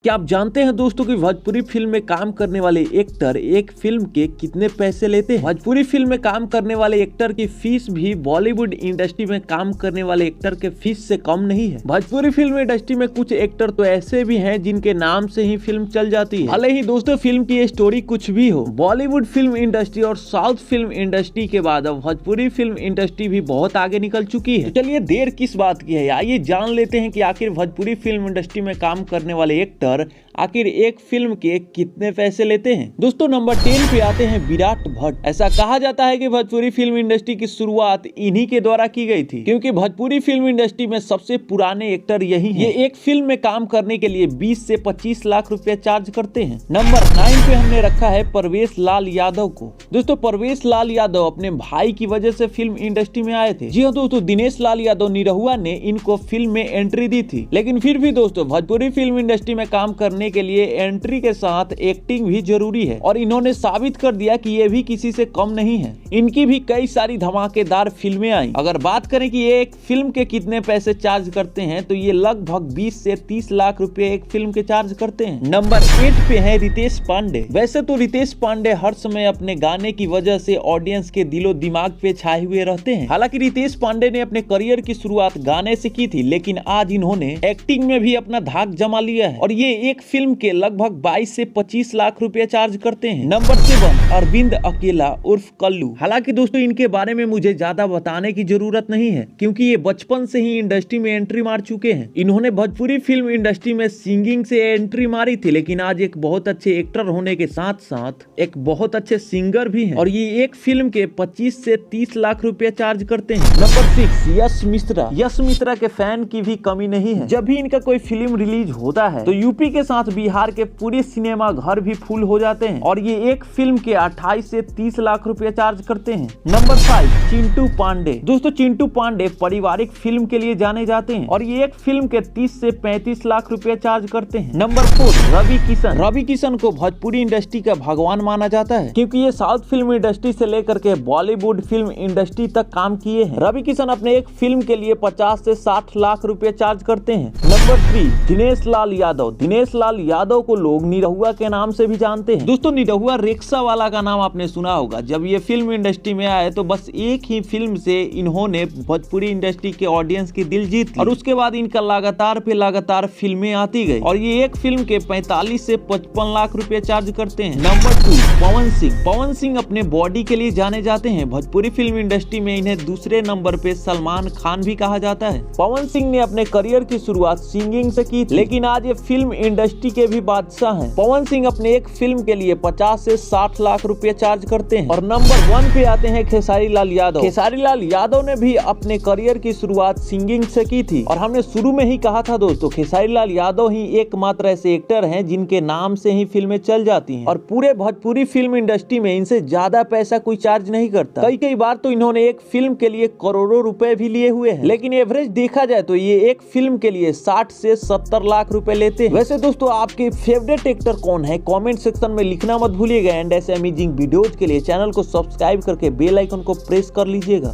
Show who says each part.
Speaker 1: क्या आप जानते हैं दोस्तों कि भोजपुरी फिल्म में काम करने वाले एक्टर एक फिल्म के कितने पैसे लेते हैं। भोजपुरी फिल्म में काम करने वाले एक्टर की फीस भी बॉलीवुड इंडस्ट्री में काम करने वाले एक्टर के फीस से कम नहीं है। भोजपुरी फिल्म इंडस्ट्री में कुछ एक्टर तो ऐसे भी हैं जिनके नाम से ही फिल्म चल जाती है। भले ही दोस्तों फिल्म की स्टोरी कुछ भी हो, बॉलीवुड फिल्म इंडस्ट्री और साउथ फिल्म इंडस्ट्री के बाद अब भोजपुरी फिल्म इंडस्ट्री भी बहुत आगे निकल चुकी है। तो चलिए देर किस बात की है, आइए जान लेते हैं कि आखिर भोजपुरी फिल्म इंडस्ट्री में काम करने वाले एक्टर आखिर एक फिल्म के कितने पैसे लेते हैं। दोस्तों नंबर 10 पे आते हैं विराट भट्ट। ऐसा कहा जाता है कि भोजपुरी फिल्म इंडस्ट्री की शुरुआत इन्हीं के द्वारा की गई थी, क्योंकि भोजपुरी फिल्म इंडस्ट्री में सबसे पुराने एक्टर यही हैं। ये एक फिल्म में काम करने के लिए 20 से 25 लाख रुपए चार्ज करते हैं। नंबर 9 पे हमने रखा है परवेश लाल यादव को। दोस्तों परवेश लाल यादव अपने भाई की वजह से फिल्म इंडस्ट्री में आए थे। जी हाँ दोस्तों, दिनेश लाल यादव निरहुआ ने इनको फिल्म में एंट्री दी थी, लेकिन फिर भी दोस्तों भोजपुरी फिल्म इंडस्ट्री में काम करने के लिए एंट्री के साथ एक्टिंग भी जरूरी है, और इन्होंने साबित कर दिया कि ये भी किसी से कम नहीं है। इनकी भी कई सारी धमाकेदार फिल्में आई। अगर बात करें कि ये एक फिल्म के कितने पैसे चार्ज करते हैं, तो ये लगभग 20 से 30 लाख रुपए एक फिल्म के चार्ज करते हैं। नंबर 8 पे है रितेश पांडे। वैसे तो रितेश पांडे हर समय अपने गाने की वजह से ऑडियंस के दिलो दिमाग पे छाए हुए रहते हैं। हालांकि रितेश पांडे ने अपने करियर की शुरुआत गाने से की थी, लेकिन आज इन्होंने एक्टिंग में भी अपना धाक जमा लिया है, और ये एक फिल्म के लगभग 22 से 25 लाख रुपए चार्ज करते हैं। नंबर 7 अरविंद अकेला उर्फ कल्लू। हालांकि दोस्तों इनके बारे में मुझे ज्यादा बताने की जरूरत नहीं है, क्योंकि ये बचपन से ही इंडस्ट्री में एंट्री मार चुके हैं। इन्होंने भोजपुरी फिल्म इंडस्ट्री में सिंगिंग से एंट्री मारी थी, लेकिन आज एक बहुत अच्छे एक्टर होने के साथ साथ एक बहुत अच्छे सिंगर भी हैं, और ये एक फिल्म के 25 से 30 लाख रुपए चार्ज करते हैं। नंबर 6 यश मिश्रा। यश मिश्रा के फैन की भी कमी नहीं है। जब भी इनका कोई फिल्म रिलीज होता है तो यूपी के साथ बिहार के पूरे सिनेमा घर भी फुल हो जाते हैं, और ये एक फिल्म के 28 से 30 लाख रुपए चार्ज करते हैं। नंबर 5 चिंटू पांडे। दोस्तों चिंटू पांडे पारिवारिक फिल्म के लिए जाने जाते हैं, और ये एक फिल्म के 30 से 35 लाख रुपए चार्ज करते हैं। नंबर 4 रवि किशन। रवि किशन को भोजपुरी इंडस्ट्री का भगवान माना जाता है, क्योंकि ये साउथ फिल्म इंडस्ट्री से लेकर के बॉलीवुड फिल्म इंडस्ट्री तक काम किए हैं। रवि किशन अपने एक फिल्म के लिए 50 से 60 लाख रुपए चार्ज करते हैं। नंबर 3 दिनेश लाल यादव। दिनेश लाल यादव को लोग निरहुआ के नाम से भी जानते हैं। दोस्तों निरहुआ रिक्शा वाला का नाम आपने सुना होगा। जब ये फिल्म इंडस्ट्री में आए तो बस एक ही फिल्म से इन्होंने भोजपुरी इंडस्ट्री के ऑडियंस की दिल जीत ली, और उसके बाद इनका लगातार पे लगातार फिल्में आती गई, और ये एक फिल्म के 45 से 55 लाख रुपए चार्ज करते हैं। नंबर 2 पवन सिंह। पवन सिंह अपने बॉडी के लिए जाने जाते हैं। भोजपुरी फिल्म इंडस्ट्री में इन्हें दूसरे नंबर पे सलमान खान भी कहा जाता है। पवन सिंह ने अपने करियर की शुरुआत सिंगिंग से की, लेकिन आज ये फिल्म इंडस्ट्री के भी बादशाह हैं। पवन सिंह अपने एक फिल्म के लिए 50 से 60 लाख रुपए चार्ज करते हैं। और नंबर 1 पे आते हैं खेसारी लाल यादव। खेसारी लाल यादव ने भी अपने करियर की शुरुआत सिंगिंग से की थी, और हमने शुरू में ही कहा था दोस्तों खेसारी लाल यादव ही एकमात्र ऐसे एक्टर हैं जिनके नाम से ही फिल्में चल जाती हैं, और पूरे भोजपुरी फिल्म इंडस्ट्री में इनसे ज्यादा पैसा कोई चार्ज नहीं करता। कई बार तो इन्होंने एक फिल्म के लिए करोड़ों रुपए भी लिए हुए हैं, लेकिन एवरेज देखा जाए तो ये एक फिल्म के लिए 60 से 70 लाख रुपए लेते हैं। वैसे दोस्तों आपके फेवरेट एक्टर कौन है, कमेंट सेक्शन में लिखना मत भूलिएगा। एंड ऐसे अमेजिंग वीडियोज के लिए चैनल को सब्सक्राइब करके बेल आइकन को प्रेस कर लीजिएगा।